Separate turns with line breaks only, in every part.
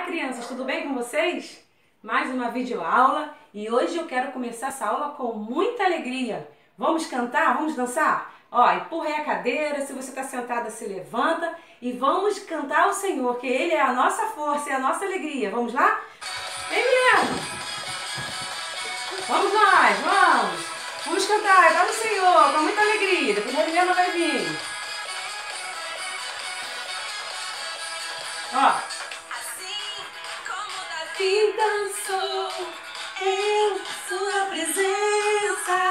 crianças, tudo bem com vocês? Mais uma videoaula e hoje eu quero começar essa aula com muita alegria. Vamos cantar? Vamos dançar? Ó, empurra aí a cadeira, se você está sentada se levanta e vamos cantar ao Senhor, que Ele é a nossa força e a nossa alegria. Vamos lá? Vem, Milena! Vamos nós, vamos! Vamos cantar para o Senhor com muita alegria, depois a Milena vai vir. Ó.
Davi dançou em sua presença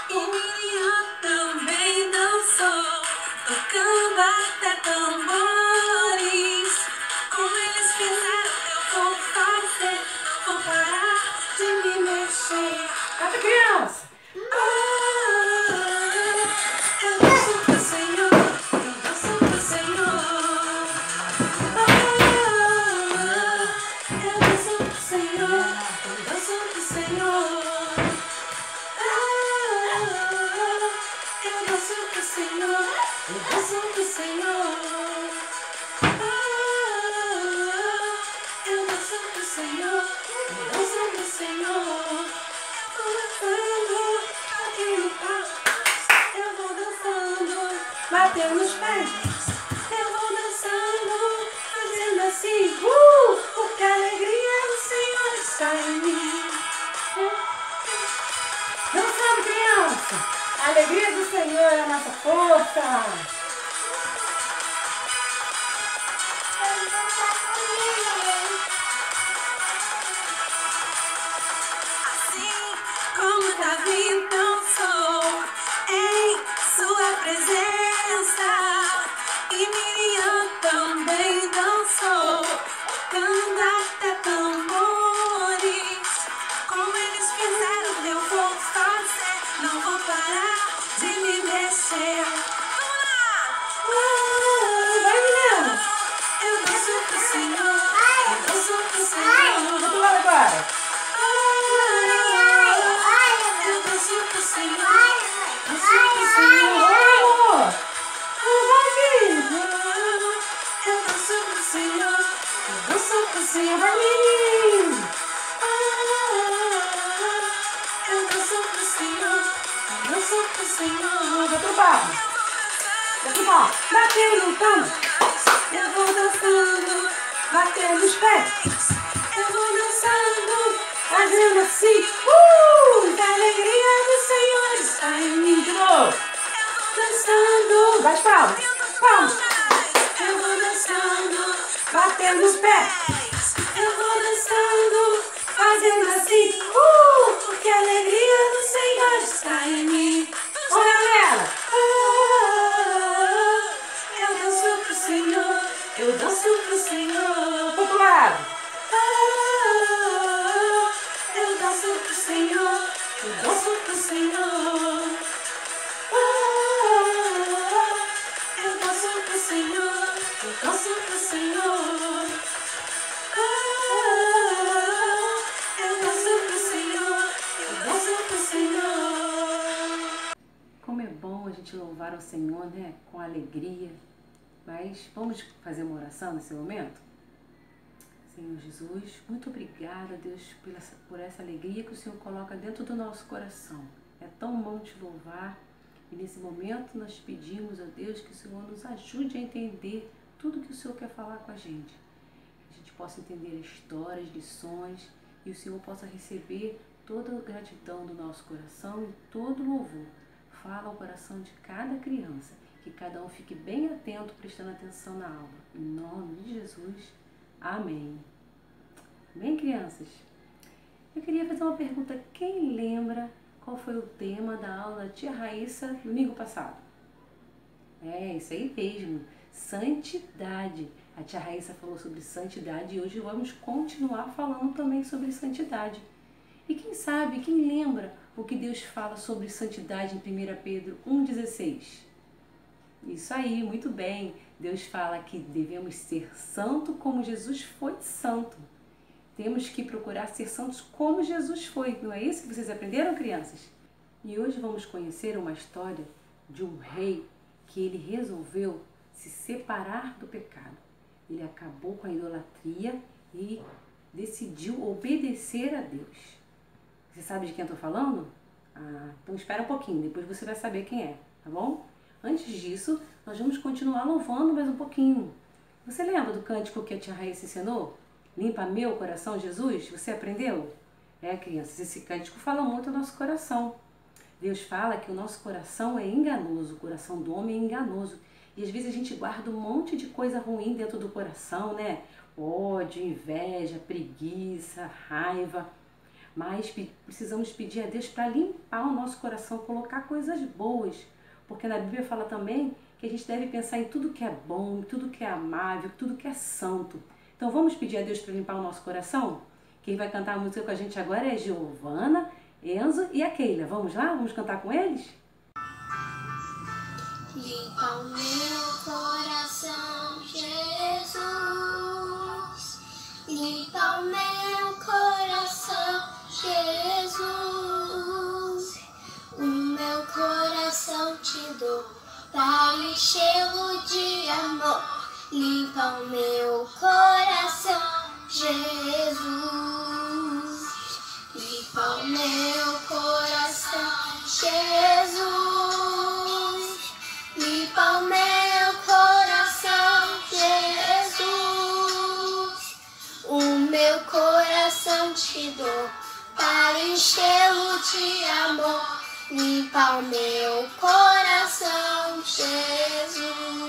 e Miriam também dançou, tocando até tambores. Como eles fizeram, eu vou fazer, não vou parar de me mexer.
Canta, criança!
Eu danço pro Senhor, eu danço pro Senhor. Batendo os pés, eu vou dançando, fazendo assim, porque a alegria do Senhor está em mim.
Dançando, criança! A alegria do Senhor é a nossa força!
Assim como Davi dançou em sua presença e Miriam também dançou, tocando até tambores. Como eles fizeram, eu vou fazer, não vou parar de me mexer.
Vai, Milena!
Eu danço pro Senhor, eu danço pro Senhor.
Do outro lado agora!
Eu danço pro Senhor, danço pro Senhor.
Vamos! Vai, filho!
Eu danço pro Senhor, eu danço pro Senhor.
Vai, menino!
Eu danço pro Senhor, eu danço pro Senhor.
Do outro lado! Do outro lado! Batendo no pão!
Eu vou dançando,
Batendo os pés!
eu vou dançando,
Fazendo assim!
que a alegria do Senhor está em mim.
De novo!
Dançando,
Bate palmas! Palmas!
eu vou dançando,
Batendo os pés!
eu vou dançando, fazendo assim, porque a alegria do Senhor está em mim.
Olha ela!
Eu danço pro Senhor, eu danço pro Senhor.
Do outro lado!
Eu danço pro Senhor, eu danço pro Senhor. Eu danço pro Senhor, eu danço pro Senhor. Eu danço pro Senhor, eu danço pro Senhor.
Como é bom a gente louvar ao Senhor, né? Com alegria. Mas vamos fazer uma oração nesse momento? Senhor Jesus, muito obrigada, Deus, por essa alegria que o Senhor coloca dentro do nosso coração. É tão bom te louvar e nesse momento nós pedimos a Deus que o Senhor nos ajude a entender tudo que o Senhor quer falar com a gente. Que a gente possa entender histórias, lições e o Senhor possa receber toda a gratidão do nosso coração e todo o louvor. Fala ao coração de cada criança, que cada um fique bem atento, prestando atenção na aula. Em nome de Jesus. Amém. Bem, crianças? Eu queria fazer uma pergunta. Quem lembra qual foi o tema da aula da tia Raíssa domingo passado? É, isso aí mesmo. Santidade. A tia Raíssa falou sobre santidade e hoje vamos continuar falando também sobre santidade. E quem sabe, quem lembra o que Deus fala sobre santidade em 1 Pedro 1,16? Isso aí, muito bem. Deus fala que devemos ser santo como Jesus foi santo. Temos que procurar ser santos como Jesus foi. Não é isso que vocês aprenderam, crianças? E hoje vamos conhecer uma história de um rei que ele resolveu se separar do pecado. Ele acabou com a idolatria e decidiu obedecer a Deus. Você sabe de quem eu estou falando? Então espera um pouquinho, depois você vai saber quem é, tá bom? Antes disso, nós vamos continuar louvando mais um pouquinho. Você lembra do cântico que a tia Raíssa ensinou? Limpa meu coração, Jesus? Você aprendeu? Crianças, esse cântico fala muito ao nosso coração. Deus fala que o nosso coração é enganoso, o coração do homem é enganoso. E às vezes a gente guarda um monte de coisa ruim dentro do coração, né? Ódio, inveja, preguiça, raiva. Mas precisamos pedir a Deus para limpar o nosso coração, colocar coisas boas. Porque na Bíblia fala também que a gente deve pensar em tudo que é bom, em tudo que é amável, tudo que é santo. Então vamos pedir a Deus para limpar o nosso coração? Quem vai cantar a música com a gente agora é a Giovana, Enzo e a Keila. Vamos lá? Vamos cantar com eles?
Limpa o meu coração, Jesus. Limpa o meu coração, Jesus. O meu coração te dou para enchê-lo de amor. Limpa o meu coração, Jesus. Limpa o meu coração, Jesus. Limpa o meu coração, Jesus. O meu coração te dou para enchê-lo de amor. Limpa o meu coração, Jesus.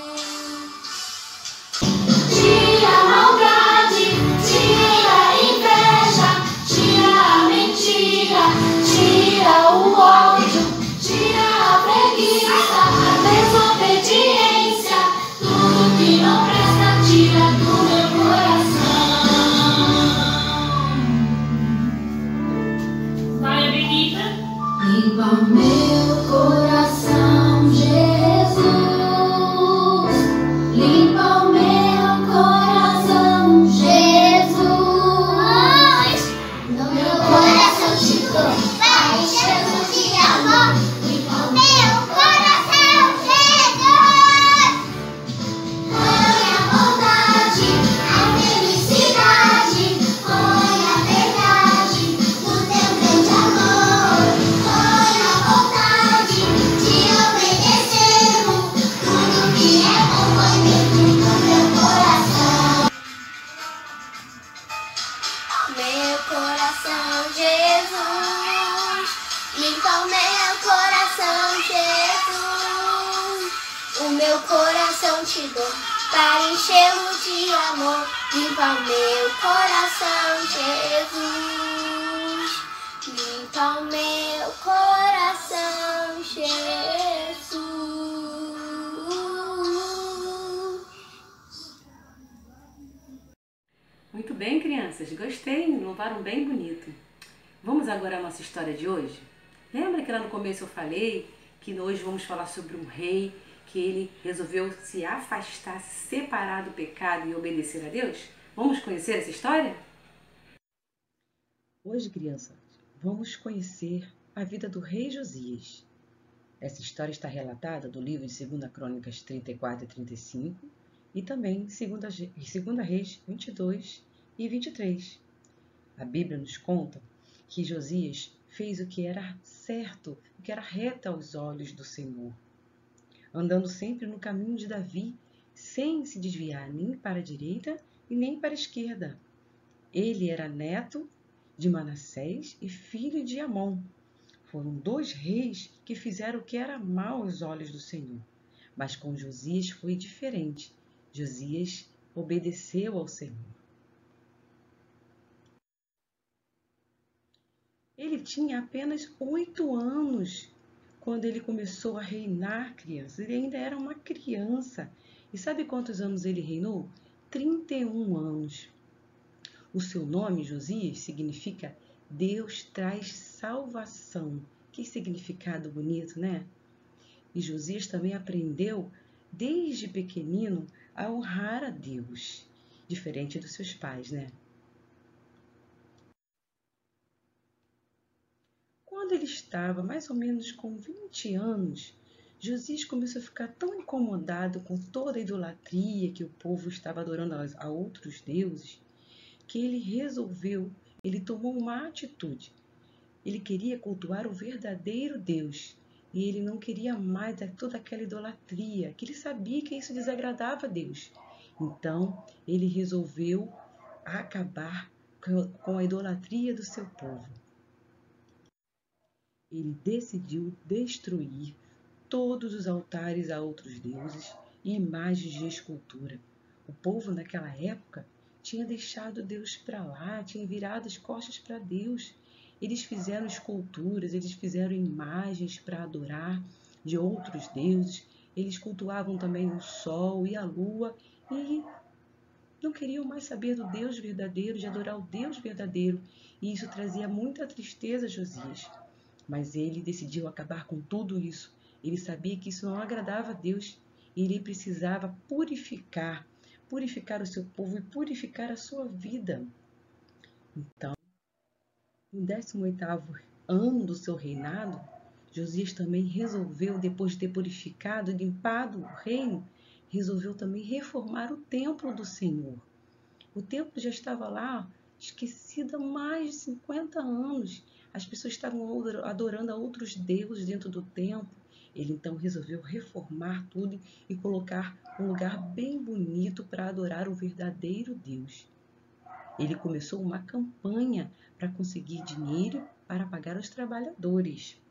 Tira a maldade, tira a inveja, tira a mentira, tira o ódio, tira a preguiça, a desobediência, tudo que não presta, tira do meu coração. Vai, Benita. Limpa o meu coração, Jesus. Limpa o meu coração, Jesus. No meu coração te dou, vai enchê-lo de amor. Limpa o meu coração, Jesus. Põe a bondade, a felicidade, põe a verdade no teu grande amor. Põe a vontade de obedecer-lo. Tudo que é bom põe dentro do meu coração. Meu coração, Jesus. Limpa o meu coração, Jesus. O meu coração te dou para enchê-lo de amor. Limpa o meu coração, Jesus. Limpa o meu coração, Jesus.
Muito bem, crianças. Gostei, louvaram bem bonito. Vamos agora à nossa história de hoje? Lembra que lá no começo eu falei que hoje vamos falar sobre um rei que ele resolveu se afastar, se separar do pecado e obedecer a Deus? Vamos conhecer essa história?
Hoje, crianças, vamos conhecer a vida do rei Josias. Essa história está relatada no livro de 2 Crônicas 34 e 35 e também em 2 Reis 22 e 23. A Bíblia nos conta que Josias fez o que era certo, o que era reto aos olhos do Senhor, andando sempre no caminho de Davi, sem se desviar nem para a direita e nem para a esquerda. Ele era neto de Manassés e filho de Amon. Foram 2 reis que fizeram o que era mal aos olhos do Senhor. Mas com Josias foi diferente. Josias obedeceu ao Senhor. Ele tinha apenas 8 anos quando ele começou a reinar, crianças. Ele ainda era uma criança. E sabe quantos anos ele reinou? 31 anos. O seu nome, Josias, significa Deus traz salvação. Que significado bonito, né? E Josias também aprendeu, desde pequenino, a honrar a Deus, diferente dos seus pais, né? Quando ele estava mais ou menos com 20 anos, Josias começou a ficar tão incomodado com toda a idolatria que o povo estava adorando a outros deuses, que ele tomou uma atitude. Ele queria cultuar o verdadeiro Deus e ele não queria mais toda aquela idolatria, que ele sabia que isso desagradava a Deus. Então, ele resolveu acabar com a idolatria do seu povo. Ele decidiu destruir todos os altares a outros deuses e imagens de escultura. O povo naquela época tinha deixado Deus para lá, tinha virado as costas para Deus. Eles fizeram esculturas, eles fizeram imagens para adorar de outros deuses. Eles cultuavam também o sol e a lua e não queriam mais saber do Deus verdadeiro, de adorar o Deus verdadeiro. E isso trazia muita tristeza a Josias. Mas ele decidiu acabar com tudo isso. Ele sabia que isso não agradava a Deus. E ele precisava purificar o seu povo e purificar a sua vida. Então, no 18º ano do seu reinado, Josias também resolveu, depois de ter purificado e limpado o reino, resolveu também reformar o templo do Senhor. O templo já estava lá, esquecido há mais de 50 anos. As pessoas estavam adorando a outros deuses dentro do templo. Ele então resolveu reformar tudo e colocar um lugar bem bonito para adorar o verdadeiro Deus. Ele começou uma campanha para conseguir dinheiro para pagar os trabalhadores.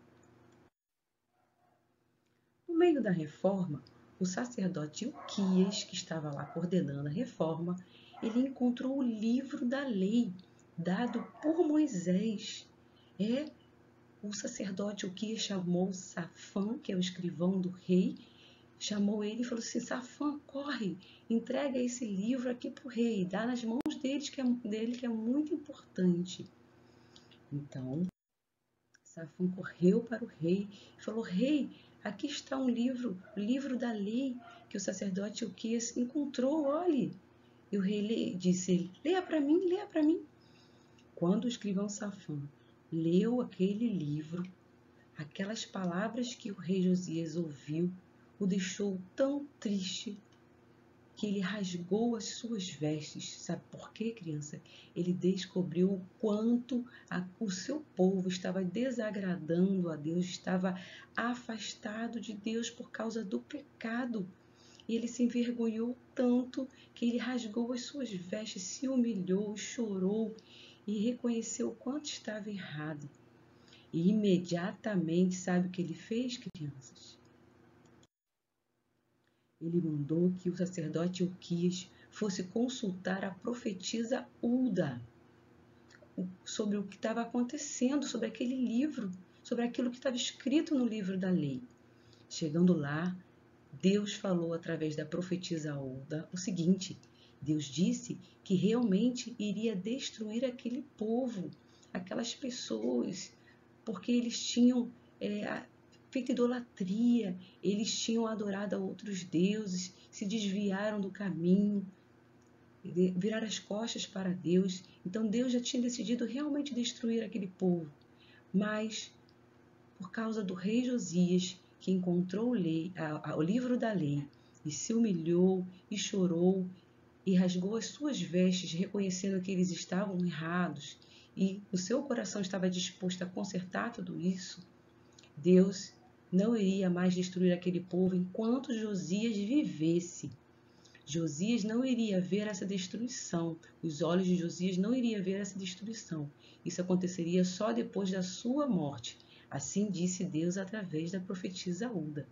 No meio da reforma, o sacerdote Ilquias, que estava lá coordenando a reforma, ele encontrou o livro da lei dado por Moisés. O sacerdote Ilquias chamou Safã, que é o escrivão do rei, chamou ele e falou assim: Safã, corre, entrega esse livro aqui para o rei, dá nas mãos dele que é muito importante. Então, Safã correu para o rei e falou: rei, aqui está um livro, o livro da lei que o sacerdote Ilquias encontrou, olhe. E o rei disse: leia para mim, leia para mim. Quando o escrivão Safã leu aquele livro, aquelas palavras que o rei Josias ouviu o deixou tão triste que ele rasgou as suas vestes. Sabe por quê, criança? Ele descobriu o quanto o seu povo estava desagradando a Deus, estava afastado de Deus por causa do pecado. E ele se envergonhou tanto que ele rasgou as suas vestes, se humilhou, chorou e reconheceu o quanto estava errado. E imediatamente, sabe o que ele fez, crianças? Ele mandou que o sacerdote Ilquias fosse consultar a profetisa Hulda sobre o que estava acontecendo, sobre aquele livro, sobre aquilo que estava escrito no livro da lei. Chegando lá, Deus falou através da profetisa Hulda o seguinte: Deus disse que realmente iria destruir aquele povo, aquelas pessoas, porque eles tinham feito idolatria, eles tinham adorado a outros deuses, se desviaram do caminho, viraram as costas para Deus. Então Deus já tinha decidido realmente destruir aquele povo. Mas, por causa do rei Josias, que encontrou o livro da lei e se humilhou e chorou e rasgou as suas vestes, reconhecendo que eles estavam errados e o seu coração estava disposto a consertar tudo isso, Deus não iria mais destruir aquele povo enquanto Josias vivesse. Josias não iria ver essa destruição. Os olhos de Josias não iriam ver essa destruição. Isso aconteceria só depois da sua morte. Assim disse Deus através da profetisa Hulda.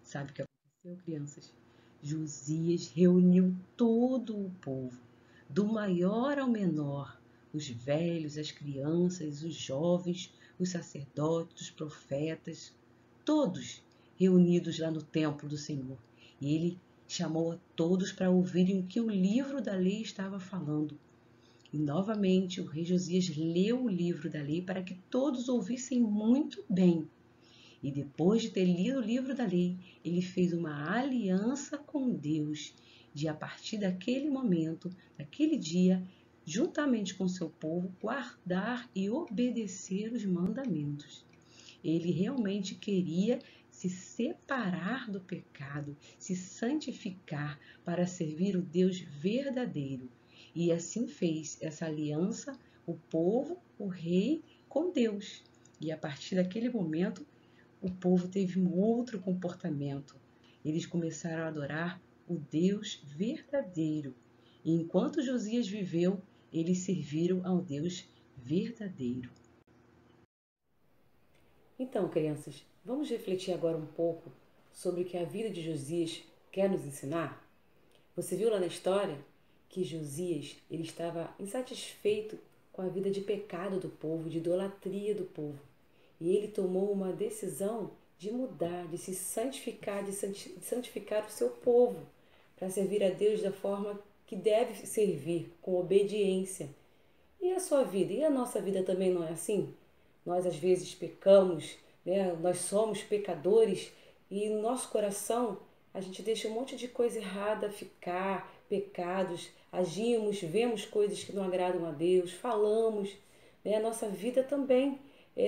Sabe o que aconteceu, crianças? Josias reuniu todo o povo, do maior ao menor, os velhos, as crianças, os jovens, os sacerdotes, os profetas, todos reunidos lá no templo do Senhor. E ele chamou a todos para ouvirem o que o livro da lei estava falando. E novamente o rei Josias leu o livro da lei para que todos ouvissem muito bem. E depois de ter lido o livro da lei, ele fez uma aliança com Deus, de a partir daquele momento, daquele dia, juntamente com seu povo, guardar e obedecer os mandamentos. Ele realmente queria se separar do pecado, se santificar para servir o Deus verdadeiro. e assim fez essa aliança, o povo, o rei, com Deus. E a partir daquele momento, o povo teve um outro comportamento. Eles começaram a adorar o Deus verdadeiro. E enquanto Josias viveu, eles serviram ao Deus verdadeiro.
Então, crianças, vamos refletir agora um pouco sobre o que a vida de Josias quer nos ensinar? Você viu lá na história que Josias ele estava insatisfeito com a vida de pecado do povo, de idolatria do povo. E ele tomou uma decisão de mudar, de se santificar, de santificar o seu povo, para servir a Deus da forma que deve servir, com obediência. E a sua vida? E a nossa vida também não é assim? Nós às vezes pecamos, né? Nós somos pecadores e no nosso coração a gente deixa um monte de coisa errada ficar, pecados, agimos, vemos coisas que não agradam a Deus, falamos, né? A nossa vida também,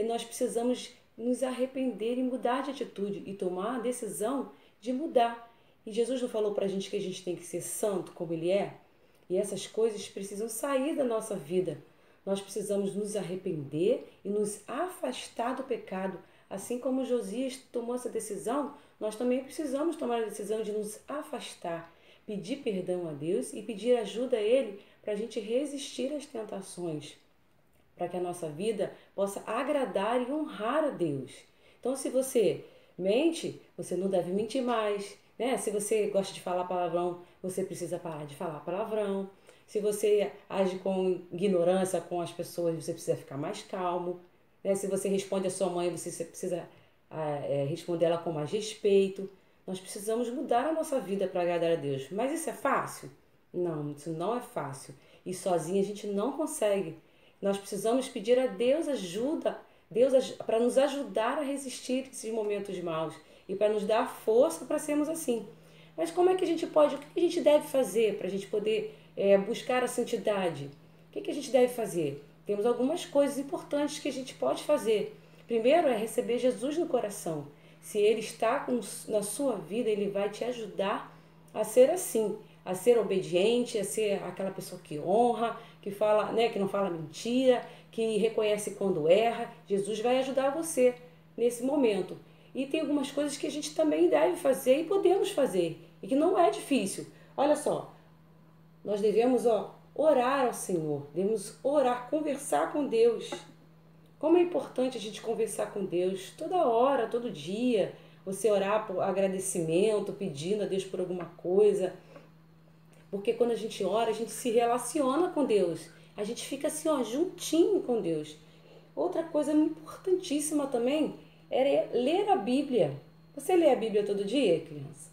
nós precisamos nos arrepender e mudar de atitude e tomar a decisão de mudar. E Jesus não falou para a gente que a gente tem que ser santo como Ele é? E essas coisas precisam sair da nossa vida. Nós precisamos nos arrepender e nos afastar do pecado. Assim como Josias tomou essa decisão, nós também precisamos tomar a decisão de nos afastar, pedir perdão a Deus e pedir ajuda a Ele para a gente resistir às tentações, para que a nossa vida possa agradar e honrar a Deus. Então, se você mente, você não deve mentir mais, né? Se você gosta de falar palavrão, você precisa parar de falar palavrão. Se você age com ignorância com as pessoas, você precisa ficar mais calmo, né? Se você responde a sua mãe, você precisa responder ela com mais respeito. Nós precisamos mudar a nossa vida para agradar a Deus. Mas isso é fácil? Não, isso não é fácil. E sozinho a gente não consegue. Nós precisamos pedir a Deus ajuda, para nos ajudar a resistir esses momentos maus e para nos dar força para sermos assim. Mas como é que a gente pode, o que a gente deve fazer para a gente poder buscar a santidade? O que a gente deve fazer? Temos algumas coisas importantes que a gente pode fazer. Primeiro é receber Jesus no coração. Se Ele está na sua vida, Ele vai te ajudar a ser assim, a ser obediente, a ser aquela pessoa que honra, que fala, né, que não fala mentira, que reconhece quando erra. Jesus vai ajudar você nesse momento. E tem algumas coisas que a gente também deve fazer e podemos fazer, e que não é difícil. Olha só, nós devemos orar ao Senhor, devemos orar, conversar com Deus. Como é importante a gente conversar com Deus toda hora, todo dia, você orar por agradecimento, pedindo a Deus por alguma coisa. Porque quando a gente ora, a gente se relaciona com Deus. A gente fica assim, juntinho com Deus. Outra coisa importantíssima também é ler a Bíblia. Você lê a Bíblia todo dia, criança?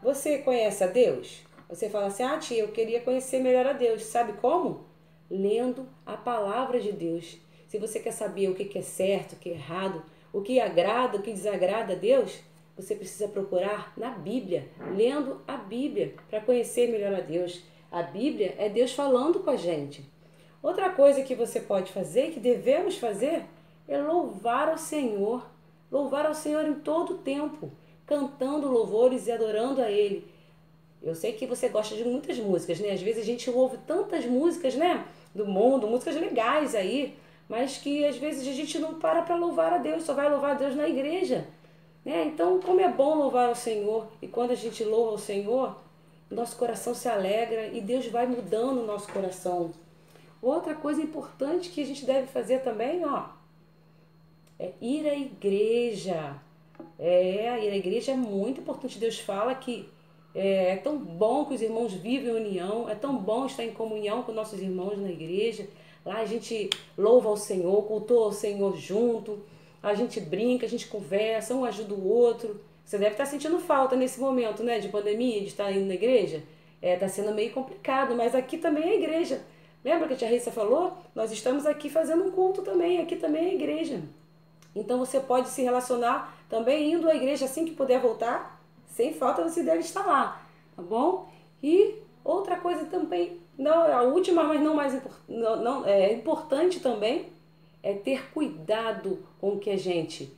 Você conhece a Deus? Você fala assim, tia, eu queria conhecer melhor a Deus. Sabe como? Lendo a palavra de Deus. Se você quer saber o que é certo, o que é errado, o que agrada, o que desagrada a Deus, você precisa procurar na Bíblia, lendo a Bíblia, para conhecer melhor a Deus. A Bíblia é Deus falando com a gente. Outra coisa que você pode fazer, que devemos fazer, é louvar ao Senhor. Louvar ao Senhor em todo o tempo, cantando louvores e adorando a Ele. Eu sei que você gosta de muitas músicas, né? Às vezes a gente ouve tantas músicas, né? Do mundo, músicas legais aí, mas que às vezes a gente não para louvar a Deus, só vai louvar a Deus na igreja, né? Então, como é bom louvar ao Senhor, e quando a gente louva ao Senhor, nosso coração se alegra e Deus vai mudando o nosso coração. Outra coisa importante que a gente deve fazer também, é ir à igreja. Ir à igreja é muito importante. Deus fala que é tão bom que os irmãos vivem em união, é tão bom estar em comunhão com nossos irmãos na igreja. Lá a gente louva ao Senhor, cultua ao Senhor junto, a gente brinca, a gente conversa, um ajuda o outro. Você deve estar sentindo falta nesse momento, né, de pandemia, de estar indo na igreja. Está sendo meio complicado, mas aqui também é a igreja. Lembra que a tia Reissa falou? Nós estamos aqui fazendo um culto também, aqui também é a igreja. Então você pode se relacionar também indo à igreja assim que puder voltar. Sem falta você deve estar lá, tá bom? E outra coisa também, não, a última, mas não mais importante também, é ter cuidado com o que a gente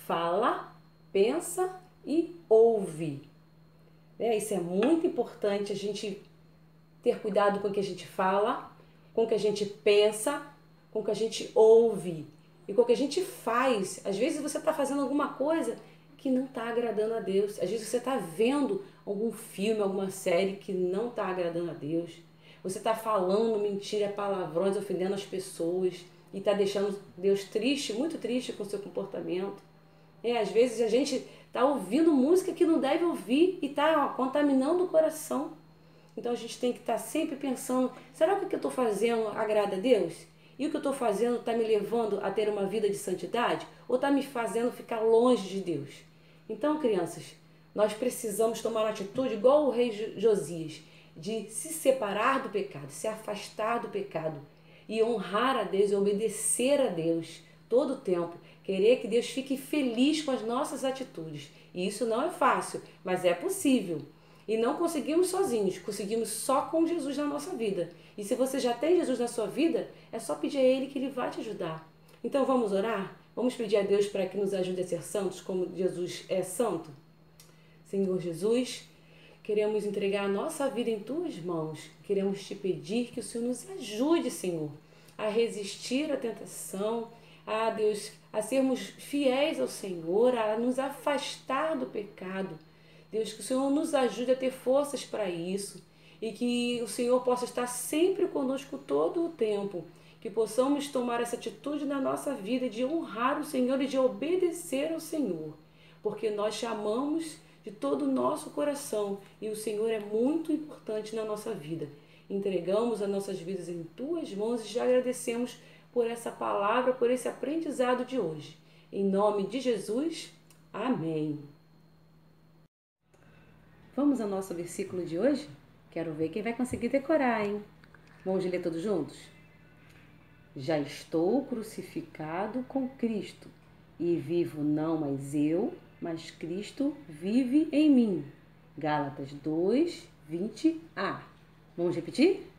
fala, pensa e ouve. Isso é muito importante, a gente ter cuidado com o que a gente fala, com o que a gente pensa, com o que a gente ouve e com o que a gente faz. Às vezes você está fazendo alguma coisa que não está agradando a Deus. Às vezes você está vendo algum filme, alguma série que não está agradando a Deus. Você está falando mentira, palavrões, ofendendo as pessoas e está deixando Deus triste, muito triste com o seu comportamento. Às vezes a gente está ouvindo música que não deve ouvir e está contaminando o coração. Então a gente tem que estar sempre pensando, será que o que eu estou fazendo agrada a Deus? E o que eu estou fazendo está me levando a ter uma vida de santidade? Ou está me fazendo ficar longe de Deus? Então, crianças, nós precisamos tomar uma atitude igual o rei Josias, de se separar do pecado, se afastar do pecado e honrar a Deus e obedecer a Deus todo o tempo. Querer que Deus fique feliz com as nossas atitudes. E isso não é fácil, mas é possível. E não conseguimos sozinhos, conseguimos só com Jesus na nossa vida. E se você já tem Jesus na sua vida, é só pedir a Ele que Ele vai te ajudar. Então vamos orar? Vamos pedir a Deus para que nos ajude a ser santos, como Jesus é santo? Senhor Jesus, queremos entregar a nossa vida em Tuas mãos. Queremos Te pedir que o Senhor nos ajude, Senhor, a resistir à tentação, a Deus, a sermos fiéis ao Senhor, a nos afastar do pecado. Deus, que o Senhor nos ajude a ter forças para isso e que o Senhor possa estar sempre conosco todo o tempo, que possamos tomar essa atitude na nossa vida de honrar o Senhor e de obedecer ao Senhor, porque nós te amamos de todo o nosso coração e o Senhor é muito importante na nossa vida. Entregamos as nossas vidas em Tuas mãos e já agradecemos por essa palavra, por esse aprendizado de hoje. Em nome de Jesus, amém. Vamos ao nosso versículo de hoje? Quero ver quem vai conseguir decorar, hein? Vamos ler todos juntos? Já estou crucificado com Cristo, e vivo não mais eu, mas Cristo vive em mim. Gálatas 2, 20a. Vamos repetir?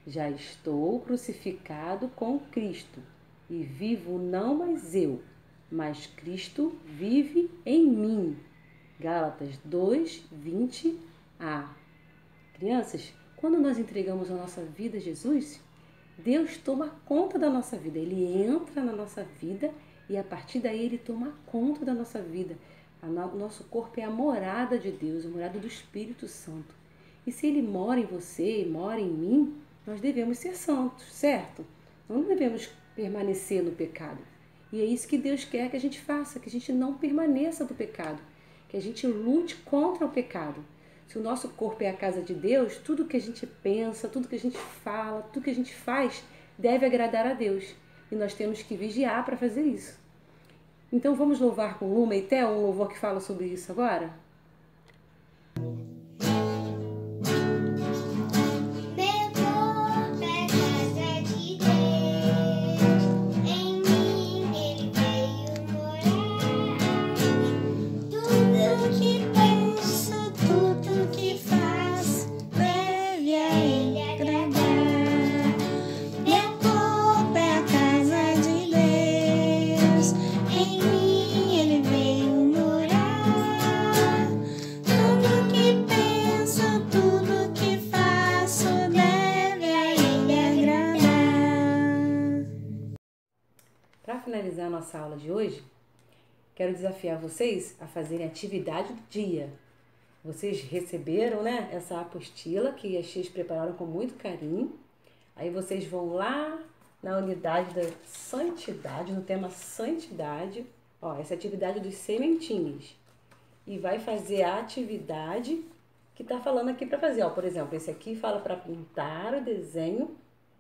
Já estou crucificado com Cristo, e vivo não mais eu, mas Cristo vive em mim. Gálatas 2, 20a. Crianças, quando nós entregamos a nossa vida a Jesus, Deus toma conta da nossa vida. Ele entra na nossa vida e a partir daí Ele toma conta da nossa vida. O nosso corpo é a morada de Deus, a morada do Espírito Santo. E se Ele mora em você, mora em mim, nós devemos ser santos, certo? Não devemos permanecer no pecado. E é isso que Deus quer que a gente faça, que a gente não permaneça no pecado, que a gente lute contra o pecado. Se o nosso corpo é a casa de Deus, tudo que a gente pensa, tudo que a gente fala, tudo que a gente faz deve agradar a Deus. E nós temos que vigiar para fazer isso. Então vamos louvar com Luma e Theo, um louvor que fala sobre isso agora? Para finalizar a nossa aula de hoje, quero desafiar vocês a fazerem a atividade do dia. Vocês receberam, né, essa apostila que as tias prepararam com muito carinho. Aí vocês vão lá na unidade da santidade, no tema santidade, essa atividade dos sementinhas. E vai fazer a atividade que está falando aqui para fazer. Por exemplo, esse aqui fala para pintar o desenho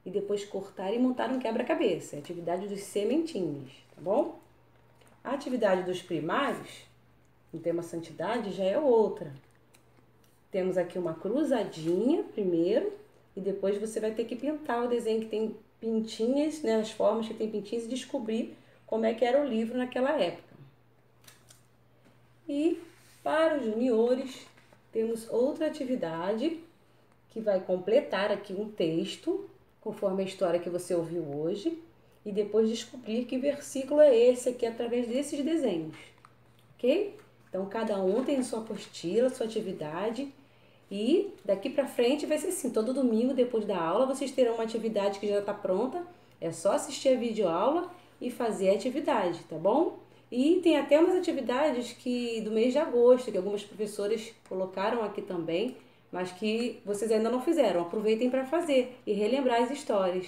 e depois cortar e montar um quebra-cabeça. É a atividade dos sementinhos, tá bom? A atividade dos primários, no tema santidade, já é outra. Temos aqui uma cruzadinha primeiro e depois você vai ter que pintar o desenho que tem pintinhas, né, as formas que tem pintinhas e descobrir como é que era o livro naquela época. E para os juniores, temos outra atividade que vai completar aqui um texto, conforme a história que você ouviu hoje, e depois descobrir que versículo é esse aqui através desses desenhos, ok? Então, cada um tem a sua apostila, sua atividade, E daqui pra frente vai ser assim, todo domingo depois da aula vocês terão uma atividade que já está pronta. É só assistir a videoaula e fazer a atividade, tá bom? E tem até umas atividades que do mês de agosto, que algumas professoras colocaram aqui também, mas que vocês ainda não fizeram. Aproveitem para fazer e relembrar as histórias.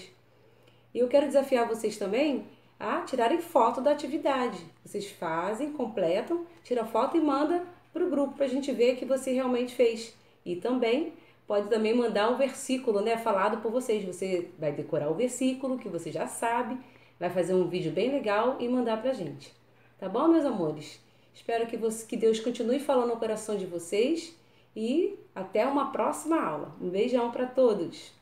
E eu quero desafiar vocês também a tirarem foto da atividade. Vocês fazem, completam, tiram foto e manda para o grupo para a gente ver que você realmente fez. E também pode também mandar um versículo, né, falado por vocês. Você vai decorar o versículo que você já sabe, vai fazer um vídeo bem legal e mandar pra gente. Tá bom, meus amores? Espero que Deus continue falando no coração de vocês e até uma próxima aula. Um beijão para todos!